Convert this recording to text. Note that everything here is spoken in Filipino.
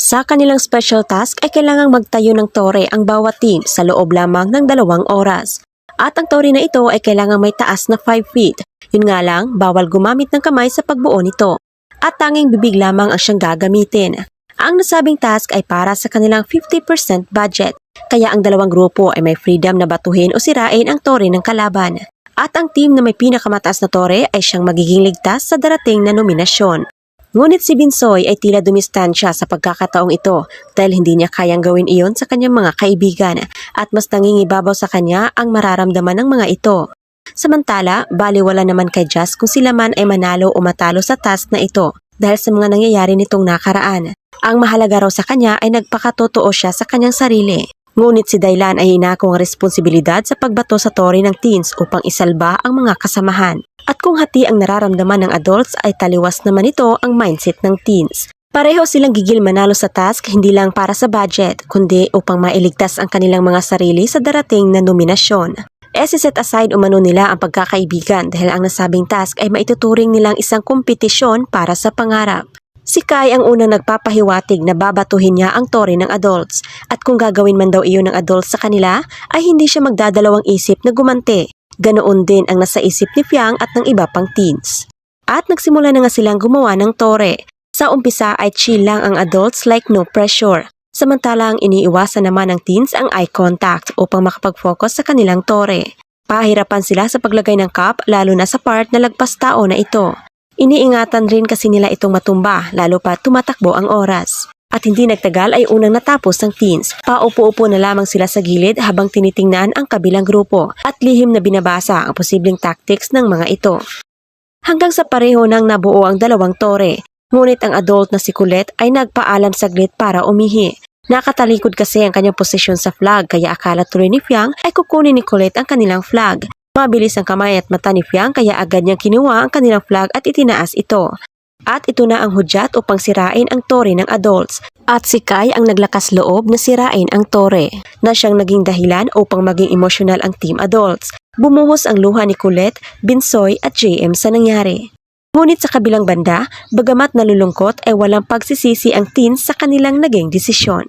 Sa kanilang special task ay kailangang magtayo ng tore ang bawat team sa loob lamang ng 2 oras. At ang tore na ito ay kailangang may taas na 5 feet. Yun nga lang, bawal gumamit ng kamay sa pagbuo nito. At tanging bibig lamang ang siyang gagamitin. Ang nasabing task ay para sa kanilang 50% budget. Kaya ang dalawang grupo ay may freedom na batuhin o sirain ang tore ng kalaban. At ang team na may pinakamataas na tore ay siyang magiging ligtas sa darating na nominasyon. Ngunit si Binsoy ay tila dumistansya sa pagkakataong ito dahil hindi niya kayang gawin iyon sa kanyang mga kaibigan at mas nangingibabaw sa kanya ang mararamdaman ng mga ito. Samantala, baliwala naman kay Jazz kung sila man ay manalo o matalo sa task na ito dahil sa mga nangyayari nitong nakaraan. Ang mahalaga raw sa kanya ay nagpakatotoo siya sa kanyang sarili. Ngunit si Dailan ay inako ang responsibilidad sa pagbato sa tore ng teens upang isalba ang mga kasamahan. At kung hati ang nararamdaman ng adults ay taliwas naman ito ang mindset ng teens. Pareho silang gigil manalo sa task hindi lang para sa budget, kundi upang mailigtas ang kanilang mga sarili sa darating na nominasyon. Set aside umano nila ang pagkakaibigan dahil ang nasabing task ay maituturing nilang isang kompetisyon para sa pangarap. Si Kai ang unang nagpapahiwatig na babatuhin niya ang tore ng adults at kung gagawin man daw iyon ng adults sa kanila ay hindi siya magdadalawang isip na gumanti. Ganoon din ang nasa isip ni Fiang at ng iba pang teens. At nagsimula na nga silang gumawa ng tore. Sa umpisa ay chill lang ang adults like no pressure. Samantalang iniiwasan naman ng teens ang eye contact upang makapag-focus sa kanilang tore. Pahirapan sila sa paglagay ng cup lalo na sa part na lagpas tao na ito. Iniingatan rin kasi nila itong matumba lalo pa tumatakbo ang oras. At hindi nagtagal ay unang natapos ng teens. Paupo-upo na lamang sila sa gilid habang tinitingnan ang kabilang grupo at lihim na binabasa ang posibleng tactics ng mga ito. Hanggang sa pareho nang nabuo ang dalawang tore. Ngunit ang adult na si Colette ay nagpaalam saglit para umihi. Nakatalikod kasi ang kanyang posisyon sa flag kaya akala tuloy ni Fiang ay kukunin ni Colette ang kanilang flag. Mabilis ang kamay at mata ni Fiang kaya agad niyang kinuha ang kanilang flag at itinaas ito. At ito na ang hudyat upang sirain ang tore ng adults. At si Kai ang naglakas loob na sirain ang tore na siyang naging dahilan upang maging emosyonal ang team adults. Bumuhos ang luha ni Colette, Binsoy at JM sa nangyari. Ngunit sa kabilang banda, bagamat nalulungkot ay walang pagsisisi ang teens sa kanilang naging desisyon.